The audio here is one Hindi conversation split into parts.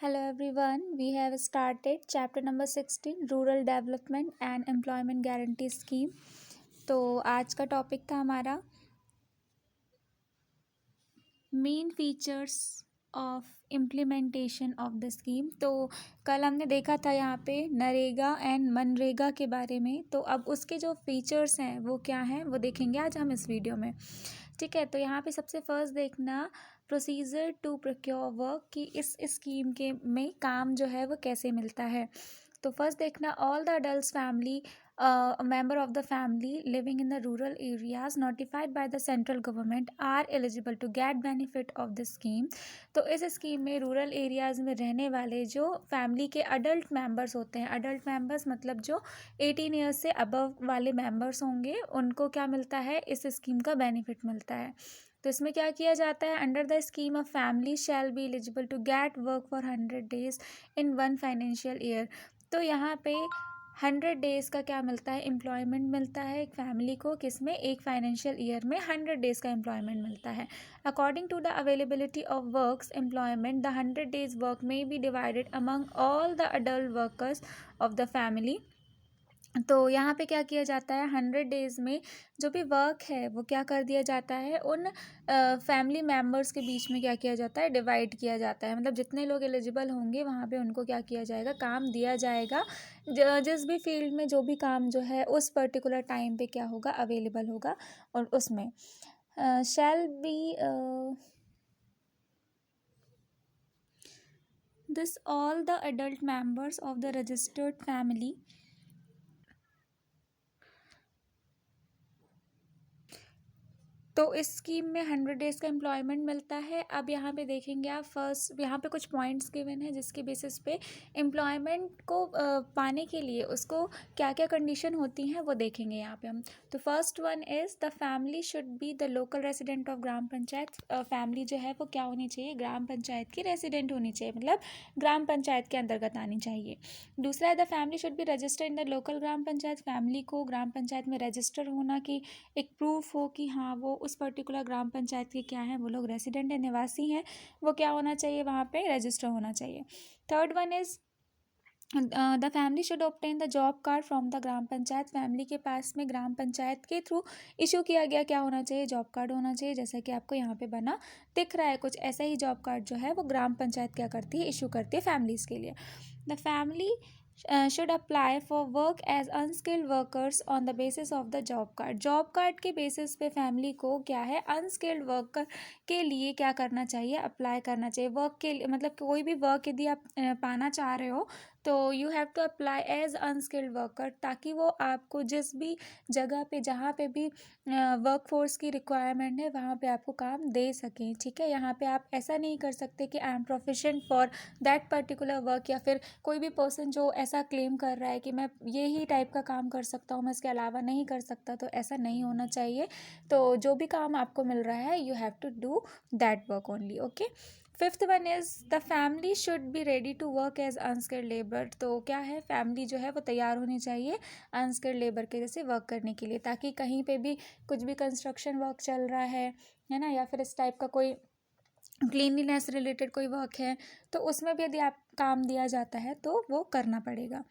Hello everyone, we have started chapter number 16 Rural Development and Employment Guarantee Scheme। तो आज का टॉपिक था हमारा main features of implementation of the scheme. तो कल हमने देखा था यहाँ पे नरेगा एंड मनरेगा के बारे में, तो अब उसके जो फीचर्स हैं वो क्या हैं वो देखेंगे आज हम इस वीडियो में। ठीक है, तो यहाँ पे सबसे फर्स्ट देखना प्रोसीजर टू प्रोक्योर वर्क कि इस स्कीम के में काम जो है वो कैसे मिलता है। तो फर्स्ट देखना all the adult family member of the family living in the rural areas notified by the central government are eligible to get benefit of this scheme। तो इस स्कीम में रूरल एरियाज़ में रहने वाले जो फैमिली के अडल्ट मेंबर्स होते हैं, अडल्ट मेंबर्स मतलब जो 18 ईयर्स से अबव वाले मेंबर्स होंगे, उनको क्या मिलता है, इस स्कीम का बेनिफिट मिलता है। तो इसमें क्या किया जाता है, under the scheme of family shall be eligible to get work for 100 days in one financial year. तो यहाँ पे 100 डेज़ का क्या मिलता है, एम्प्लॉयमेंट मिलता है एक फैमिली को, किसमें, एक फाइनेंशियल ईयर में 100 डेज़ का एम्प्लॉयमेंट मिलता है। According to the availability of works employment the 100 days work में be divided among all the adult workers of the family. तो यहाँ पे क्या किया जाता है, 100 डेज़ में जो भी वर्क है वो क्या कर दिया जाता है, उन फैमिली मेम्बर्स के बीच में क्या किया जाता है, डिवाइड किया जाता है। मतलब जितने लोग एलिजिबल होंगे वहाँ पे उनको क्या किया जाएगा, काम दिया जाएगा। जिस भी फील्ड में जो भी काम जो है उस पर्टिकुलर टाइम पे क्या होगा, अवेलेबल होगा। और उसमें shall be this all the adult members of the registered family. तो इस स्कीम में 100 डेज़ का एम्प्लॉयमेंट मिलता है। अब यहाँ पे देखेंगे आप, फर्स्ट यहाँ पे कुछ पॉइंट्स गिवन है जिसके बेसिस पे एम्प्लॉयमेंट को पाने के लिए उसको क्या क्या कंडीशन होती हैं वो देखेंगे यहाँ पे हम। तो first one is the family should be the local resident of ग्राम पंचायत। फैमिली जो है वो क्या होनी चाहिए, ग्राम पंचायत की रेसिडेंट होनी चाहिए, मतलब ग्राम पंचायत के अंतर्गत आनी चाहिए। दूसरा है the family should be registered in the local gram panchayat. Family को ग्राम पंचायत में रजिस्टर होना की एक प्रूफ हो कि हाँ वो उस पर्टिकुलर ग्राम पंचायत के क्या हैं, वो लोग रेसिडेंट है, निवासी हैं, वो क्या होना चाहिए, वहाँ पे रजिस्टर होना चाहिए। Third one is the family should obtain the job card from the gram panchayat. Family के पास में ग्राम पंचायत के थ्रू इशू किया गया क्या होना चाहिए, जॉब कार्ड होना चाहिए। जैसा कि आपको यहाँ पे बना दिख रहा है, कुछ ऐसा ही जॉब कार्ड जो है वो ग्राम पंचायत क्या करती है, इशू करती है फैमिलीज़ के लिए। The family should apply for work as unskilled workers on the basis of the job card। Job card के बेसिस पे फैमिली को क्या है, अनस्किल्ड वर्कर के लिए क्या करना चाहिए, अप्लाई करना चाहिए। वर्क के लिए मतलब कोई भी वर्क यदि आप पाना चाह रहे हो तो you have to apply as unskilled worker, ताकि वो आपको जिस भी जगह पे जहाँ पे भी वर्क फोर्स की रिक्वायरमेंट है वहाँ पे आपको काम दे सकें। ठीक है, यहाँ पे आप ऐसा नहीं कर सकते कि I am proficient for that particular work, या फिर कोई भी पर्सन जो ऐसा क्लेम कर रहा है कि मैं ये ही टाइप का काम कर सकता हूँ, मैं इसके अलावा नहीं कर सकता, तो ऐसा नहीं होना चाहिए। तो जो भी काम आपको मिल रहा है you have to do that work only. Okay, fifth one is the family should be ready to work as unskilled labour. तो क्या है, फैमिली जो है वो तैयार होनी चाहिए अनस्किल्ड लेबर के जैसे वर्क करने के लिए, ताकि कहीं पे भी कुछ भी कंस्ट्रक्शन वर्क चल रहा है ना, या फिर इस टाइप का कोई क्लीनलीनेस रिलेटेड कोई वर्क है तो उसमें भी यदि आप काम दिया जाता है तो वो करना पड़ेगा।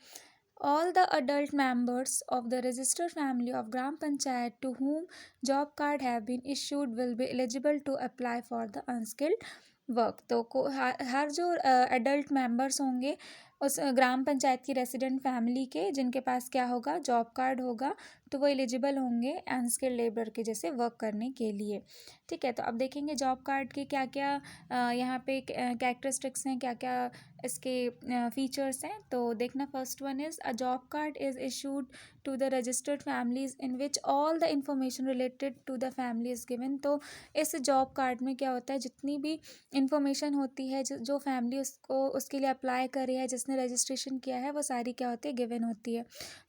All the adult members of the registered family of Gram Panchayat to whom job card have been issued will be eligible to apply for the unskilled work। तो हर जो एडल्ट मेंबर्स होंगे उस ग्राम पंचायत की रेसिडेंट फैमिली के, जिनके पास क्या होगा, जॉब कार्ड होगा, तो वो एलिजिबल होंगे अनस्किल्ड लेबर के जैसे वर्क करने के लिए। ठीक है, तो अब देखेंगे जॉब कार्ड के क्या क्या यहाँ पे कैरेक्टरिस्टिक्स हैं, क्या क्या इसके फीचर्स हैं। तो देखना, first one is a job card is issued to the registered families in which all the information related to the family is given. तो इस जॉब कार्ड में क्या होता है, जितनी भी इंफॉर्मेशन होती है जो फैमिली उसको उसके लिए अप्लाई कर रही है, जिसने रजिस्ट्रेशन किया है, वो सारी क्या होती है, गिवन होती है।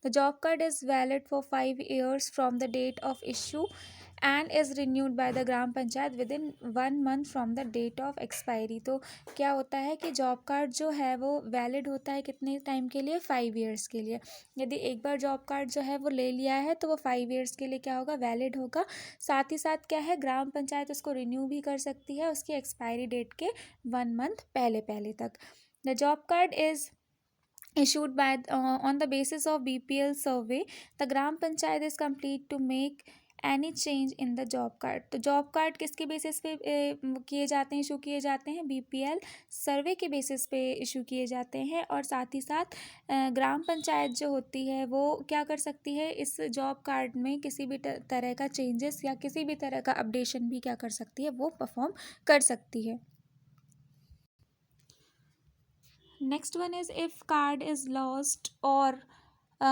The job card is valid for 5 years from the date of issue and is renewed by the gram panchayat within 1 month from the date of expiry. तो क्या होता है कि जॉब कार्ड जो है वो वैलिड होता है कितने टाइम के लिए, 5 years के लिए। यदि एक बार जॉब कार्ड जो है वो ले लिया है तो वो 5 years के लिए क्या होगा, वैलिड होगा। साथ ही साथ क्या है, ग्राम पंचायत उसको रिन्यू भी कर सकती है उसकी एक्सपायरी डेट के 1 month पहले पहले तक। The job card is issued by on the basis of BPL survey. The gram panchayat is complete to make any change in the job card. तो जॉब कार्ड किसके बेसिस पे किए जाते हैं, इशू किए जाते हैं? BPL सर्वे के बेसिस पे इशू किए जाते हैं. और साथ ही साथ ग्राम पंचायत जो होती है वो क्या कर सकती है, इस जॉब कार्ड में किसी भी तरह का चेंजेस या किसी भी तरह का अपडेशन भी क्या कर सकती है, वो परफॉर्म कर सकती है. Next one is if card is lost or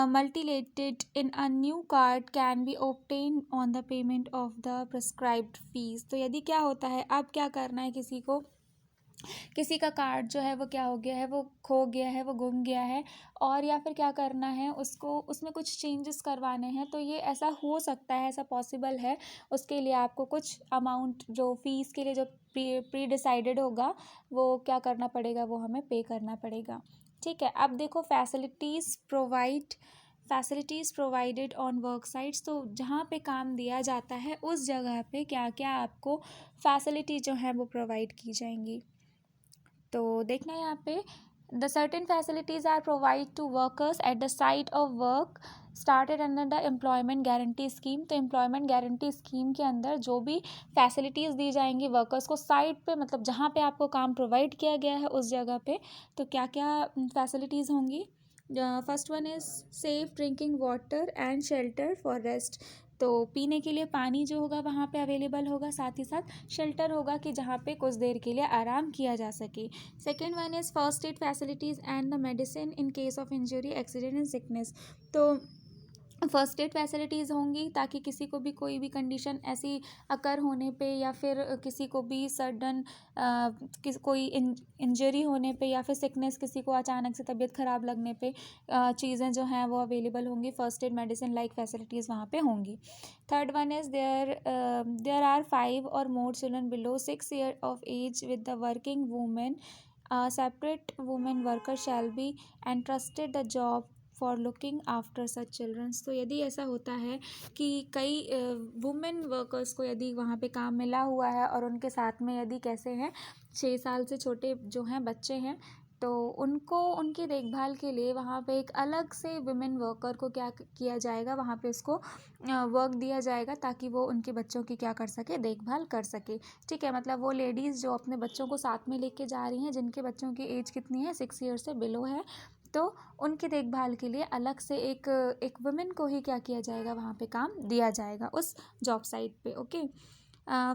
multilated in a new card can be obtained on the payment of the prescribed fees. तो यदि क्या होता है, अब क्या करना है, किसी का कार्ड जो है वो क्या हो गया है, वो खो गया है, वो गुम गया है, और या फिर क्या करना है, उसको उसमें कुछ चेंजेस करवाने हैं. तो ये ऐसा हो सकता है, ऐसा पॉसिबल है. उसके लिए आपको कुछ अमाउंट जो फीस के लिए जो प्री डिसाइडेड होगा वो क्या करना पड़ेगा, वो हमें पे करना पड़ेगा. ठीक है. अब देखो facilities provided on work sites. तो जहाँ पे काम दिया जाता है उस जगह पे क्या क्या आपको फैसिलिटी जो है वो प्रोवाइड की जाएंगी. तो देखना है यहाँ पे, the certain facilities are provide to workers at the site of work started under the employment guarantee scheme. तो एम्प्लॉयमेंट गारंटी स्कीम के अंदर जो भी फैसिलिटीज़ दी जाएंगी वर्कर्स को साइट पे, मतलब जहाँ पे आपको काम प्रोवाइड किया गया है उस जगह पे, तो क्या क्या फैसिलिटीज़ होंगी. First one is safe drinking water and shelter for rest. तो पीने के लिए पानी जो होगा वहाँ पे अवेलेबल होगा, साथ ही साथ शेल्टर होगा कि जहाँ पे कुछ देर के लिए आराम किया जा सके. Second one is first aid facilities and the medicine in case of injury, accident and sickness. तो फर्स्ट एड फैसिलिटीज़ होंगी ताकि किसी को भी कोई भी कंडीशन ऐसी अकर होने पे या फिर किसी को भी सडन कोई इंजरी होने पे या फिर सिकनेस, किसी को अचानक से तबीयत ख़राब लगने पे चीज़ें जो हैं वो अवेलेबल होंगी. First aid medicine like facilities वहाँ पे होंगी. Third one is there are 5 और more children below 6 year of age with the working women. Separate women worker shall be entrusted the job for looking after such childrens. तो यदि ऐसा होता है कि कई वुमेन वर्कर्स को यदि वहाँ पे काम मिला हुआ है और उनके साथ में यदि कैसे हैं 6 साल से छोटे जो हैं बच्चे हैं, तो उनको उनकी देखभाल के लिए वहाँ पे एक अलग से वुमेन वर्कर को क्या किया जाएगा, वहाँ पे उसको वर्क दिया जाएगा ताकि वो उनके बच्चों की क्या कर सके, देखभाल कर सके. ठीक है. मतलब वो लेडीज़ जो अपने बच्चों को साथ में लेके जा रही हैं, जिनके बच्चों की एज कितनी है, 6 ईयर से बिलो है, तो उनकी देखभाल के लिए अलग से एक वुमेन को ही क्या किया जाएगा, वहाँ पे काम दिया जाएगा उस जॉब साइट पे. Okay.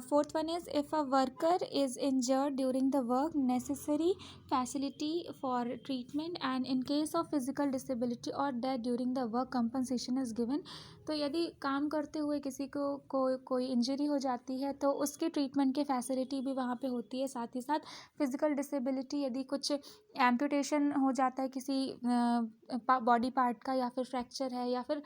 Fourth one is if a worker is injured during the work necessary facility for treatment and in case of physical disability और death during the work compensation is given. तो यदि काम करते हुए किसी को कोई इंजरी हो जाती है तो उसकी ट्रीटमेंट की फैसिलिटी भी वहाँ पे होती है. साथ ही साथ फिजिकल डिसेबिलिटी, यदि कुछ एम्पुटेशन हो जाता है किसी बॉडी पार्ट का, या फिर फ्रैक्चर है, या फिर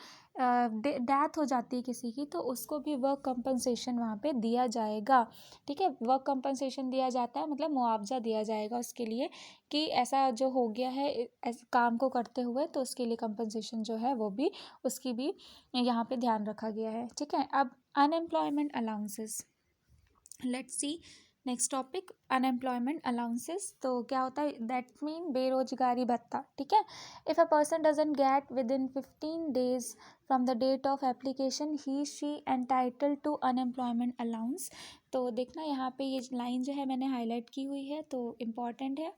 डेथ हो जाती है किसी की, तो उसको भी वर्क कंपनसेशन वहाँ पे दिया जाएगा. ठीक है. वर्क कंपनसेशन दिया जाता है, मतलब मुआवजा दिया जाएगा उसके लिए कि ऐसा जो हो गया है काम को करते हुए, तो उसके लिए कंपनसेशन जो है वो भी, उसकी भी यहाँ पे ध्यान रखा गया है. ठीक है. अब unemployment allowances, let's see next topic, unemployment allowances. तो क्या होता है, दैट मीन बेरोजगारी भत्ता. ठीक है. If a person doesn't get within 15 days from the date of application he she entitle to unemployment allowance. तो देखना यहाँ पे ये लाइन जो है मैंने हाईलाइट की हुई है, तो इम्पॉर्टेंट है.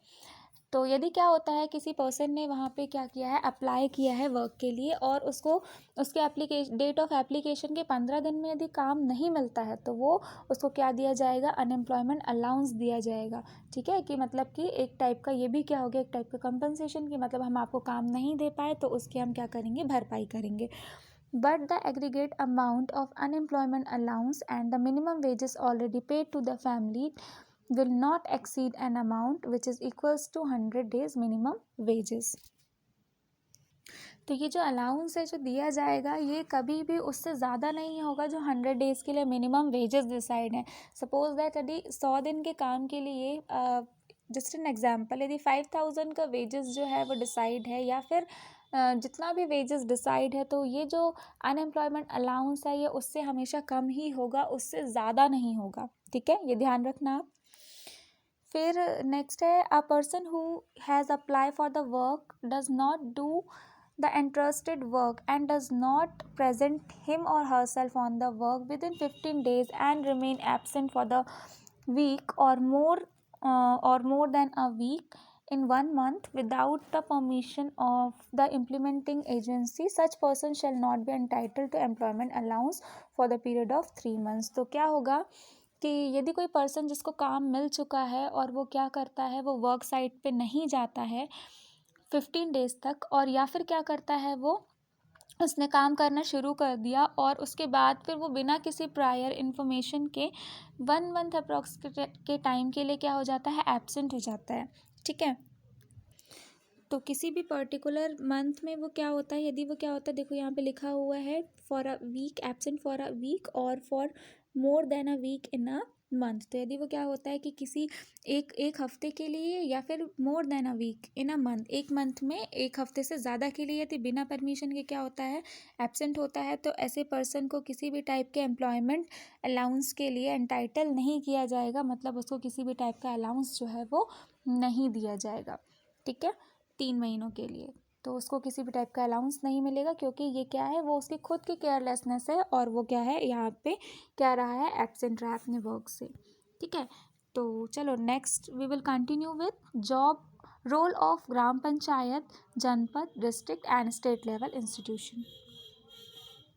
तो यदि क्या होता है, किसी पर्सन ने वहाँ पे क्या किया है, अप्लाई किया है वर्क के लिए, और उसको उसके डेट ऑफ एप्लीकेशन के 15 दिन में यदि काम नहीं मिलता है, तो वो उसको क्या दिया जाएगा, अनएम्प्लॉयमेंट अलाउंस दिया जाएगा. ठीक है. कि मतलब कि एक टाइप का ये भी क्या हो गया, एक टाइप का कंपनसेशन, की मतलब हम आपको काम नहीं दे पाए तो उसकी हम क्या करेंगे, भरपाई करेंगे. But the aggregate amount of unemployment allowance and the minimum wages already paid to the family will not exceed an amount which is equals to 100 days minimum wages. तो ये जो अलाउंस है जो दिया जाएगा, ये कभी भी उससे ज़्यादा नहीं होगा जो 100 डेज़ के लिए मिनिमम वेजेस डिसाइड हैं. सपोज दैट यदि 100 दिन के काम के लिए जस्ट एन एग्जांपल, यदि 5000 का वेजेस जो है वो डिसाइड है, या फिर जितना भी वेजेस डिसाइड है, तो ये जो अनएम्प्लॉयमेंट अलाउंस है ये उससे हमेशा कम ही होगा, उससे ज़्यादा नहीं होगा. ठीक है. ये ध्यान रखना आप. फिर नेक्स्ट है a person who has apply for the work does not do the entrusted work and does not present him or herself on the work within 15 days and remain absent for the week or more than a week in 1 month without the permission of the implementing agency, such person shall not be entitled to employment allowance for the period of 3 months. तो क्या होगा कि यदि कोई पर्सन जिसको काम मिल चुका है और वो क्या करता है, वो वर्क साइट पे नहीं जाता है 15 डेज तक, और या फिर क्या करता है, वो उसने काम करना शुरू कर दिया और उसके बाद फिर वो बिना किसी प्रायर इन्फॉर्मेशन के 1 मंथ अप्रॉक्स के टाइम के लिए क्या हो जाता है, एब्सेंट हो जाता है। ठीक है, तो किसी भी पर्टिकुलर मंथ में वो क्या होता है, यदि वो क्या होता है, देखो यहाँ पे लिखा हुआ है for a week, absent for a week और for more than a week in a month. तो यदि वो क्या होता है कि किसी एक हफ्ते के लिए या फिर more than a week in a month, एक मंथ में एक हफ्ते से ज़्यादा के लिए यदि बिना परमिशन के क्या होता है, एब्सेंट होता है, तो ऐसे पर्सन को किसी भी टाइप के एम्प्लॉयमेंट अलाउंस के लिए एंटाइटल नहीं किया जाएगा, मतलब उसको किसी भी टाइप का अलाउंस जो है वो नहीं दिया जाएगा। ठीक है, 3 महीनों के लिए तो उसको किसी भी टाइप का अलाउंस नहीं मिलेगा, क्योंकि ये क्या है, वो उसकी खुद की केयरलेसनेस है और वो क्या है, यहाँ पे क्या रहा है, एब्सेंट रहा है अपने वर्क से। ठीक है, तो चलो next we will continue with job role of ग्राम पंचायत, जनपद, district and state level institution.